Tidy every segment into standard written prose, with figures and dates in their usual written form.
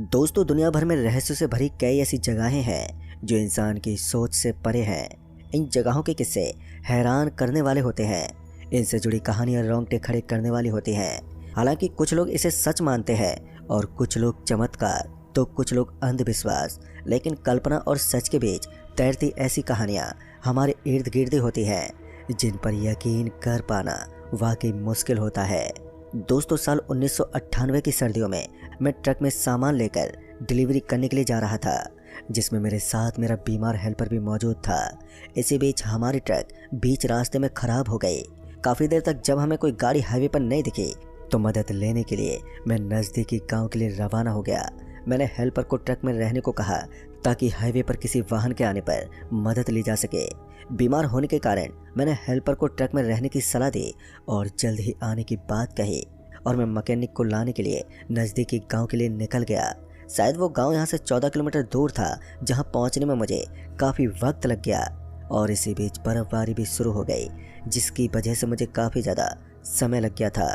दोस्तों, दुनिया भर में रहस्य से भरी कई ऐसी जगहें हैं जो इंसान की सोच से परे हैं। इन जगहों के किस्से हैरान करने वाले होते हैं। इनसे जुड़ी कहानियां रोंगटे खड़े करने वाली होती हैं। हालांकि कुछ लोग इसे सच मानते हैं और कुछ लोग चमत्कार तो कुछ लोग अंधविश्वास। लेकिन कल्पना और सच के बीच तैरती ऐसी कहानियां हमारे इर्द गिर्द होती हैं जिन पर यकीन कर पाना वाकई मुश्किल होता है। दोस्तों, साल 1998 की सर्दियों में मैं ट्रक में सामान लेकर डिलीवरी करने के लिए जा रहा था, जिसमें मेरे साथ मेरा बीमार हेल्पर भी मौजूद था। इसी बीच हमारी ट्रक बीच रास्ते में खराब हो गई। काफ़ी देर तक जब हमें कोई गाड़ी हाईवे पर नहीं दिखी तो मदद लेने के लिए मैं नज़दीकी गांव के लिए रवाना हो गया। मैंने हेल्पर को ट्रक में रहने को कहा ताकि हाईवे पर किसी वाहन के आने पर मदद ली जा सके। बीमार होने के कारण मैंने हेल्पर को ट्रक में रहने की सलाह दी और जल्द ही आने की बात कही और मैं मैकेनिक को लाने के लिए नज़दीकी गांव के लिए निकल गया। शायद वो गांव यहाँ से 14 किलोमीटर दूर था, जहां पहुंचने में मुझे काफ़ी वक्त लग गया और इसी बीच बर्फबारी भी शुरू हो गई, जिसकी वजह से मुझे काफ़ी ज़्यादा समय लग गया था।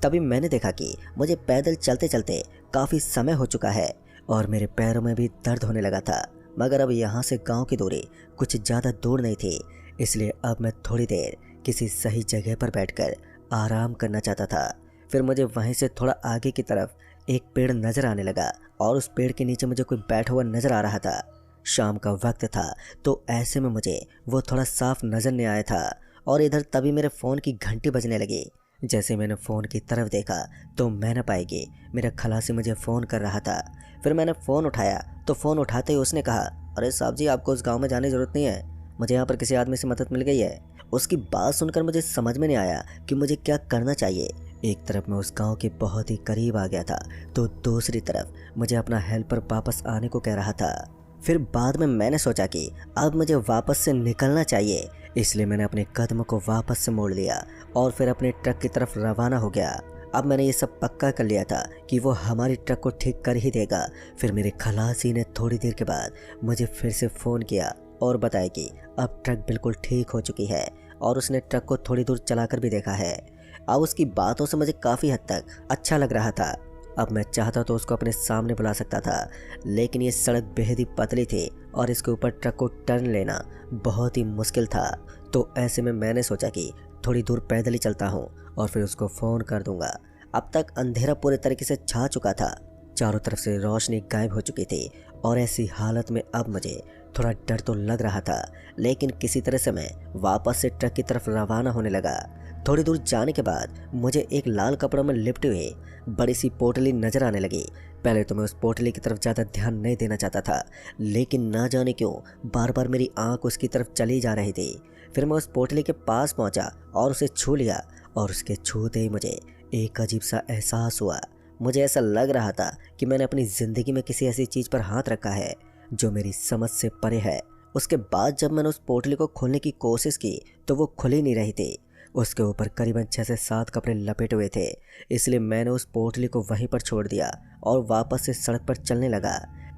तभी मैंने देखा कि मुझे पैदल चलते चलते काफ़ी समय हो चुका है और मेरे पैरों में भी दर्द होने लगा था। मगर अब यहाँ से गांव की दूरी कुछ ज़्यादा दूर नहीं थी, इसलिए अब मैं थोड़ी देर किसी सही जगह पर बैठकर आराम करना चाहता था। फिर मुझे वहीं से थोड़ा आगे की तरफ एक पेड़ नज़र आने लगा और उस पेड़ के नीचे मुझे कोई बैठा हुआ नज़र आ रहा था। शाम का वक्त था तो ऐसे में मुझे वो थोड़ा साफ नज़र नहीं आया था और इधर तभी मेरे फ़ोन की घंटी बजने लगी। जैसे मैंने फ़ोन की तरफ देखा तो मैं न पाई कि मेरा खलासी मुझे फ़ोन कर रहा था। फिर मैंने फ़ोन उठाया तो फ़ोन उठाते ही उसने कहा, अरे साहब जी, आपको उस गांव में जाने की ज़रूरत नहीं है, मुझे यहाँ पर किसी आदमी से मदद मिल गई है। उसकी बात सुनकर मुझे समझ में नहीं आया कि मुझे क्या करना चाहिए। एक तरफ मैं उस गांव के बहुत ही करीब आ गया था तो दूसरी तरफ मुझे अपना हेल्पर वापस आने को कह रहा था। फिर बाद में मैंने सोचा कि अब मुझे वापस से निकलना चाहिए, इसलिए मैंने अपने कदम को वापस से मोड़ लिया और फिर अपने ट्रक की तरफ रवाना हो गया। अब मैंने ये सब पक्का कर लिया था कि वो हमारी ट्रक को ठीक कर ही देगा। फिर मेरे खलासी ने थोड़ी देर के बाद मुझे फिर से फ़ोन किया और बताया कि अब ट्रक बिल्कुल ठीक हो चुकी है और उसने ट्रक को थोड़ी दूर चलाकर भी देखा है। अब उसकी बातों से मुझे काफ़ी हद तक अच्छा लग रहा था। अब मैं चाहता तो उसको अपने सामने बुला सकता था, लेकिन ये सड़क बेहद ही पतली थी और इसके ऊपर ट्रक को टर्न लेना बहुत ही मुश्किल था। तो ऐसे में मैंने सोचा कि थोड़ी दूर पैदल ही चलता हूँ और फिर उसको फ़ोन कर दूंगा। अब तक अंधेरा पूरे तरीके से छा चुका था, चारों तरफ से रोशनी गायब हो चुकी थी और ऐसी हालत में अब मुझे थोड़ा डर तो लग रहा था, लेकिन किसी तरह से मैं वापस से ट्रक की तरफ रवाना होने लगा। थोड़ी दूर जाने के बाद मुझे एक लाल कपड़ों में लिपटे हुए बड़ी सी पोटली नज़र आने लगी। पहले तो मैं उस पोटली की तरफ ज़्यादा ध्यान नहीं देना चाहता था, लेकिन ना जाने क्यों बार बार मेरी आंख उसकी तरफ चली जा रही थी। फिर मैं उस पोटली के पास पहुंचा और उसे छू लिया और उसके छूते ही मुझे एक अजीब सा एहसास हुआ। मुझे ऐसा लग रहा था कि मैंने अपनी ज़िंदगी में किसी ऐसी चीज़ पर हाथ रखा है जो मेरी समझ से परे है। उसके बाद जब मैंने उस पोटली को खोलने की कोशिश की तो वो खुल ही नहीं रही थी। उसके ऊपर करीबन 6 से 7 कपड़े लपेटे हुए थे, इसलिए मैंने उस पोटली को वहीं पर छोड़ दिया और वापस से सड़क पर चलने लगा।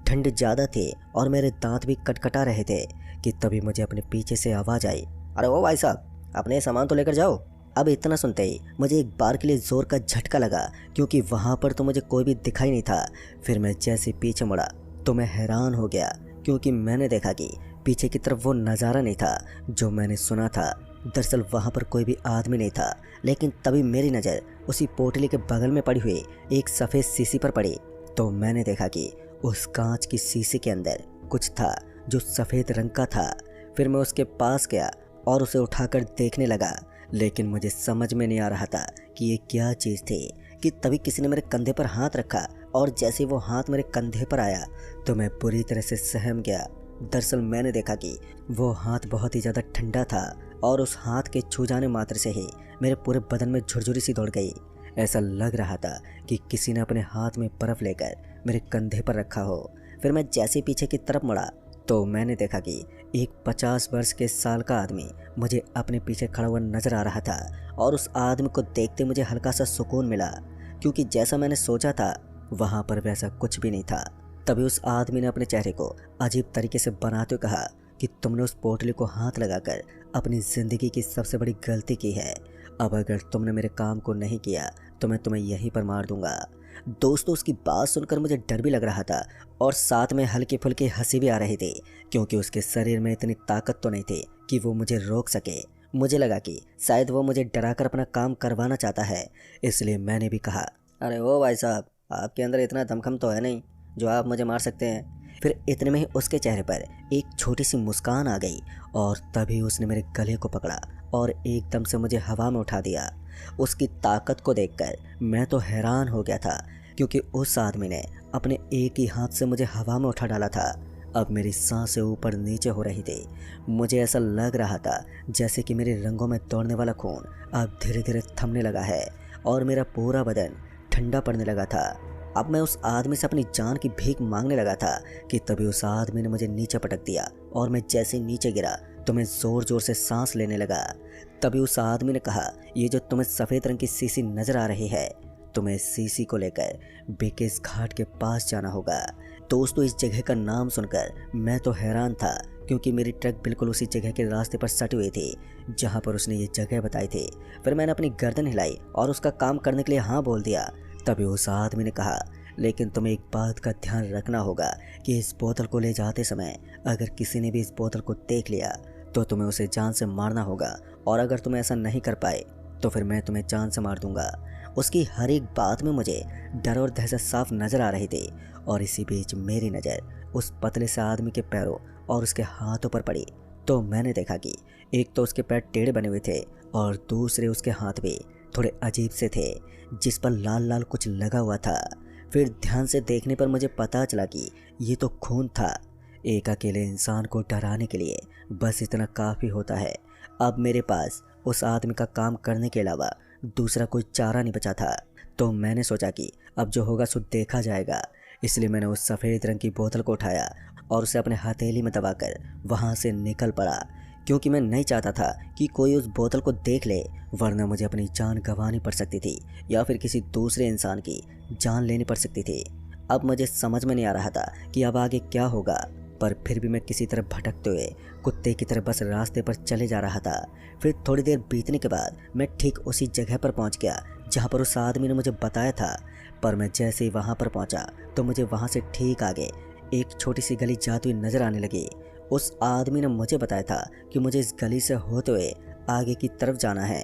ठंड ज़्यादा थी और मेरे दांत भी कटकटा रहे थे कि तभी मुझे अपने पीछे से आवाज़ आई, अरे ओ भाई साहब, अपने सामान तो लेकर जाओ। अब इतना सुनते ही मुझे एक बार के लिए ज़ोर का झटका लगा, क्योंकि वहाँ पर तो मुझे कोई भी दिखाई नहीं था। फिर मैं जैसे पीछे मुड़ा तो मैं हैरान हो गया, क्योंकि मैंने देखा कि पीछे की तरफ वो नज़ारा नहीं था जो मैंने सुना था। दरअसल वहाँ पर कोई भी आदमी नहीं था, लेकिन तभी मेरी नज़र उसी पोटली के बगल में पड़ी हुई एक सफ़ेद शीशी पर पड़ी तो मैंने देखा कि उस कांच की शीशी के अंदर कुछ था जो सफ़ेद रंग का था। फिर मैं उसके पास गया और उसे उठाकर देखने लगा, लेकिन मुझे समझ में नहीं आ रहा था कि ये क्या चीज़ थी कि तभी किसी ने मेरे कंधे पर हाथ रखा और जैसे वो हाथ मेरे कंधे पर आया तो मैं पूरी तरह से सहम गया। दरअसल मैंने देखा कि वो हाथ बहुत ही ज़्यादा ठंडा था और उस हाथ के छू जाने मात्र से ही मेरे पूरे बदन में झुरझुरी सी दौड़ गई। ऐसा लग रहा था कि किसी ने अपने हाथ में बर्फ़ लेकर मेरे कंधे पर रखा हो। फिर मैं जैसे पीछे की तरफ मुड़ा तो मैंने देखा कि एक 50 वर्ष के साल का आदमी मुझे अपने पीछे खड़ा हुआ नज़र आ रहा था और उस आदमी को देखते मुझे हल्का सा सुकून मिला, क्योंकि जैसा मैंने सोचा था वहाँ पर वैसा कुछ भी नहीं था। तभी उस आदमी ने अपने चेहरे को अजीब तरीके से बनाते हुए कहा कि तुमने उस पोटली को हाथ लगाकर अपनी ज़िंदगी की सबसे बड़ी गलती की है। अब अगर तुमने मेरे काम को नहीं किया तो मैं तुम्हें यहीं पर मार दूंगा। दोस्तों उसकी बात सुनकर मुझे डर भी लग रहा था और साथ में हल्की फुल्की हंसी भी आ रही थी, क्योंकि उसके शरीर में इतनी ताकत तो नहीं थी कि वो मुझे रोक सके। मुझे लगा कि शायद वो मुझे डराकर अपना काम करवाना चाहता है, इसलिए मैंने भी कहा, अरे ओ भाई साहब, आपके अंदर इतना दमखम तो है नहीं जो आप मुझे मार सकते हैं। फिर इतने में ही उसके चेहरे पर एक छोटी सी मुस्कान आ गई और तभी उसने मेरे गले को पकड़ा और एकदम से मुझे हवा में उठा दिया। उसकी ताकत को देखकर मैं तो हैरान हो गया था, क्योंकि उस आदमी ने अपने एक ही हाथ से मुझे हवा में उठा डाला था। अब मेरी सांसें ऊपर नीचे हो रही थी। मुझे ऐसा लग रहा था जैसे कि मेरे रंगों में दौड़ने वाला खून अब धीरे धीरे थमने लगा है और मेरा पूरा बदन ठंडा पड़ने लगा था। अब मैं उस आदमी से अपनी जान की भीख मांगने लगा था कि तभी उस आदमी ने मुझे नीचे पटक दिया और मैं जैसे नीचे गिरा तो मैं ज़ोर ज़ोर से सांस लेने लगा। तभी उस आदमी ने कहा, ये जो तुम्हें सफ़ेद रंग की सीसी नज़र आ रही है, तुम्हें सीसी को लेकर बेकेस घाट के पास जाना होगा। दोस्तों इस जगह का नाम सुनकर मैं तो हैरान था, क्योंकि मेरी ट्रक बिल्कुल उसी जगह के रास्ते पर सटी हुई थी जहाँ पर उसने ये जगह बताई थी। फिर मैंने अपनी गर्दन हिलाई और उसका काम करने के लिए हाँ बोल दिया। तभी उस आदमी ने कहा, लेकिन तुम्हें एक बात का ध्यान रखना होगा कि इस बोतल को ले जाते समय अगर किसी ने भी इस बोतल को देख लिया तो तुम्हें उसे जान से मारना होगा, और अगर तुम ऐसा नहीं कर पाए तो फिर मैं तुम्हें जान से मार दूंगा। उसकी हर एक बात में मुझे डर और दहशत साफ नजर आ रही थी, और इसी बीच मेरी नज़र उस पतले से आदमी के पैरों और उसके हाथों पर पड़ी तो मैंने देखा कि एक तो उसके पैर टेढ़े बने हुए थे और दूसरे उसके हाथ भी थोड़े अजीब से थे, जिस पर लाल लाल कुछ लगा हुआ था। फिर ध्यान से देखने पर मुझे पता चला कि ये तो खून था। एक अकेले इंसान को डराने के लिए बस इतना काफ़ी होता है। अब मेरे पास उस आदमी का काम करने के अलावा दूसरा कोई चारा नहीं बचा था, तो मैंने सोचा कि अब जो होगा सो देखा जाएगा। इसलिए मैंने उस सफ़ेद रंग की बोतल को उठाया और उसे अपने हथेली में दबाकर वहाँ से निकल पड़ा, क्योंकि मैं नहीं चाहता था कि कोई उस बोतल को देख ले, वरना मुझे अपनी जान गंवानी पड़ सकती थी या फिर किसी दूसरे इंसान की जान लेनी पड़ सकती थी। अब मुझे समझ में नहीं आ रहा था कि अब आगे क्या होगा, पर फिर भी मैं किसी तरह भटकते हुए कुत्ते की तरह बस रास्ते पर चले जा रहा था। फिर थोड़ी देर बीतने के बाद मैं ठीक उसी जगह पर पहुंच गया जहां पर उस आदमी ने मुझे बताया था। पर मैं जैसे ही वहां पर पहुंचा तो मुझे वहां से ठीक आगे एक छोटी सी गली जाती हुई नजर आने लगी। उस आदमी ने मुझे बताया था कि मुझे इस गली से होते हुए आगे की तरफ जाना है,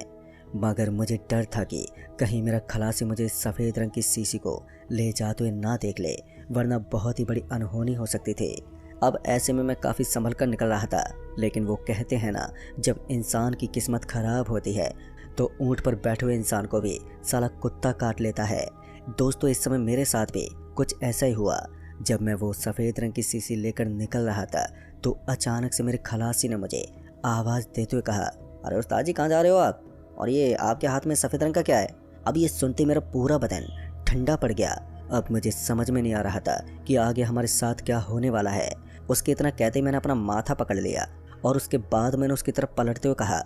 मगर मुझे डर था कि कहीं मेरा खलासी मुझे इस सफ़ेद रंग की सीसी को ले जाते हुए ना देख ले, वरना बहुत ही बड़ी अनहोनी हो सकती थी। अब ऐसे में मैं काफ़ी संभल कर निकल रहा था, लेकिन वो कहते हैं ना, जब इंसान की किस्मत खराब होती है तो ऊँट पर बैठे हुए इंसान को भी साला कुत्ता काट लेता है। दोस्तों इस समय मेरे साथ भी कुछ ऐसा ही हुआ। जब मैं वो सफ़ेद रंग की सीसी लेकर निकल रहा था तो अचानक से मेरे खलासी ने मुझे आवाज़ देते हुए कहा, अरे उस्ताद जी कहाँ जा रहे हो आप, और ये आपके हाथ में सफ़ेद रंग का क्या है। अब ये सुनते मेरा पूरा बदन ठंडा पड़ गया। अब मुझे समझ में नहीं आ रहा था कि आगे हमारे साथ क्या होने वाला है। उसके इतना कहते ही मैंने अपना माथा पकड़ लिया और उसके बाद मैंने उसकी तरफ पलटते हुए कहा,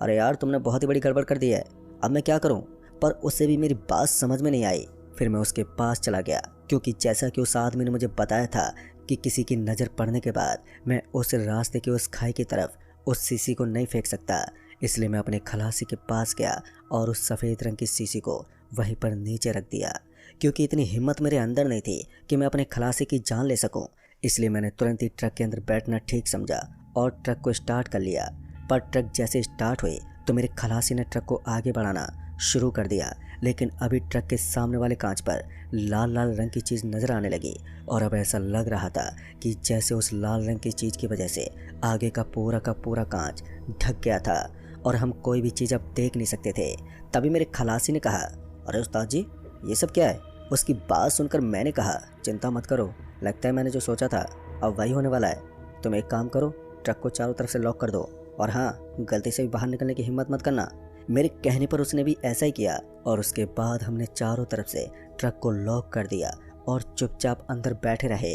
अरे यार तुमने बहुत ही बड़ी गड़बड़ कर दी है, अब मैं क्या करूं। पर उससे भी मेरी बात समझ में नहीं आई। फिर मैं उसके पास चला गया, क्योंकि जैसा कि उस आदमी ने मुझे बताया था कि किसी की नज़र पड़ने के बाद मैं उस रास्ते के उस खाई की तरफ उस सीसी को नहीं फेंक सकता। इसलिए मैं अपने खलासी के पास गया और उस सफ़ेद रंग की सीसी को वहीं पर नीचे रख दिया, क्योंकि इतनी हिम्मत मेरे अंदर नहीं थी कि मैं अपने खलासी की जान ले सकूं। इसलिए मैंने तुरंत ही ट्रक के अंदर बैठना ठीक समझा और ट्रक को स्टार्ट कर लिया। पर ट्रक जैसे स्टार्ट हुई तो मेरे खलासी ने ट्रक को आगे बढ़ाना शुरू कर दिया, लेकिन अभी ट्रक के सामने वाले कांच पर लाल लाल रंग की चीज़ नज़र आने लगी, और अब ऐसा लग रहा था कि जैसे उस लाल रंग की चीज़ की वजह से आगे का पूरा कांच ढक गया था और हम कोई भी चीज़ अब देख नहीं सकते थे। तभी मेरे खलासी ने कहा, अरे उस्ताद जी ये सब क्या है। उसकी बात सुनकर मैंने कहा, चिंता मत करो, लगता है मैंने जो सोचा था अब वही होने वाला है। तुम एक काम करो, ट्रक को चारों तरफ से लॉक कर दो, और हाँ गलती से भी बाहर निकलने की हिम्मत मत करना। मेरे कहने पर उसने भी ऐसा ही किया और उसके बाद हमने चारों तरफ से ट्रक को लॉक कर दिया और चुपचाप अंदर बैठे रहे।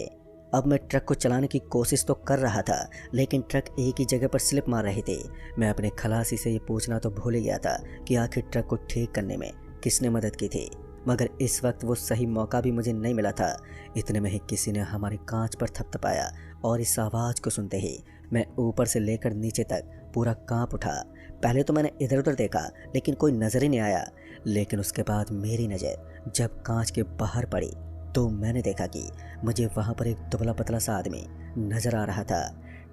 अब मैं ट्रक को चलाने की कोशिश तो कर रहा था, लेकिन ट्रक एक ही जगह पर स्लिप मार रही थी। मैं अपने खलासी से ये पूछना तो भूल ही गया था कि आखिर ट्रक को ठीक करने में किसने मदद की थी, मगर इस वक्त वो सही मौका भी मुझे नहीं मिला था। इतने में ही किसी ने हमारे कांच पर थपथपाया और इस आवाज़ को सुनते ही मैं ऊपर से लेकर नीचे तक पूरा कांप उठा। पहले तो मैंने इधर उधर देखा, लेकिन कोई नज़र ही नहीं आया। लेकिन उसके बाद मेरी नज़र जब कांच के बाहर पड़ी तो मैंने देखा कि मुझे वहाँ पर एक दुबला पतला सा आदमी नज़र आ रहा था।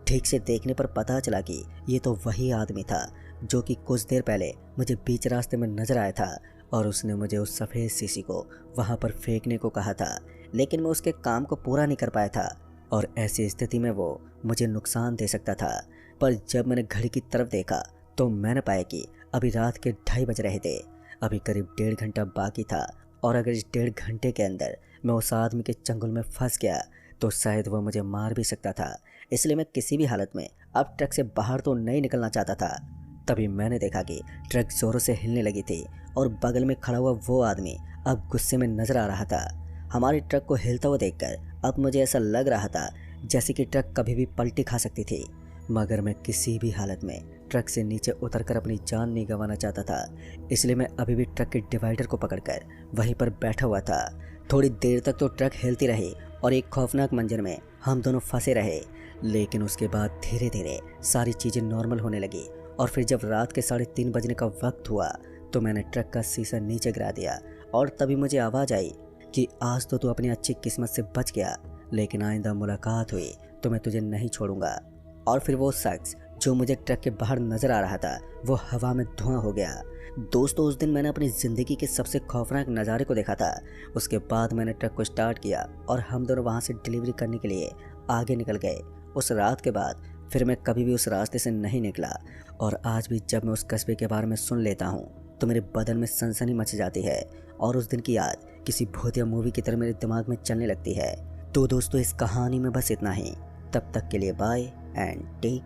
ठीक से देखने पर पता चला कि ये तो वही आदमी था जो कि कुछ देर पहले मुझे बीच रास्ते में नज़र आया था और उसने मुझे उस सफ़ेद शीशी को वहाँ पर फेंकने को कहा था, लेकिन मैं उसके काम को पूरा नहीं कर पाया था और ऐसी स्थिति में वो मुझे नुकसान दे सकता था। पर जब मैंने घड़ी की तरफ देखा तो मैंने पाया कि अभी रात के 2:30 बज रहे थे। अभी करीब 1.5 घंटा बाकी था और अगर इस 1.5 घंटे के अंदर मैं उस आदमी के चंगुल में फंस गया तो शायद वह मुझे मार भी सकता था। इसलिए मैं किसी भी हालत में अब ट्रक से बाहर तो नहीं निकलना चाहता था। तभी मैंने देखा कि ट्रक जोरों से हिलने लगी थी और बगल में खड़ा हुआ वो आदमी अब गुस्से में नजर आ रहा था। हमारे ट्रक को हिलता हुआ देखकर अब मुझे ऐसा लग रहा था जैसे कि ट्रक कभी भी पलटी खा सकती थी, मगर मैं किसी भी हालत में ट्रक से नीचे उतरकर अपनी जान नहीं गंवाना चाहता था। इसलिए मैं अभी भी ट्रक के डिवाइडर को पकड़कर वहीं पर बैठा हुआ था। थोड़ी देर तक तो ट्रक हिलती रही और एक खौफनाक मंजर में हम दोनों फंसे रहे, लेकिन उसके बाद धीरे धीरे सारी चीज़ें नॉर्मल होने लगी और फिर जब रात के 3:30 बजने का वक्त हुआ तो मैंने ट्रक का शीशा नीचे गिरा दिया और तभी मुझे आवाज़ आई कि आज तो तू अपनी अच्छी किस्मत से बच गया, लेकिन आइंदा मुलाकात हुई तो मैं तुझे नहीं छोड़ूंगा। और फिर वो शख्स जो मुझे ट्रक के बाहर नजर आ रहा था वो हवा में धुआं हो गया। दोस्तों, उस दिन मैंने अपनी ज़िंदगी के सबसे खौफनाक नज़ारे को देखा था। उसके बाद मैंने ट्रक को स्टार्ट किया और हम दोनों वहाँ से डिलीवरी करने के लिए आगे निकल गए। उस रात के बाद फिर मैं कभी भी उस रास्ते से नहीं निकला और आज भी जब मैं उस कस्बे के बारे में सुन लेता हूँ तो मेरे बदन में सनसनी मच जाती है और उस दिन की याद किसी भूतिया मूवी की तरह मेरे दिमाग में चलने लगती है। तो दोस्तों, इस कहानी में बस इतना ही। तब तक के लिए बाय एंड टेक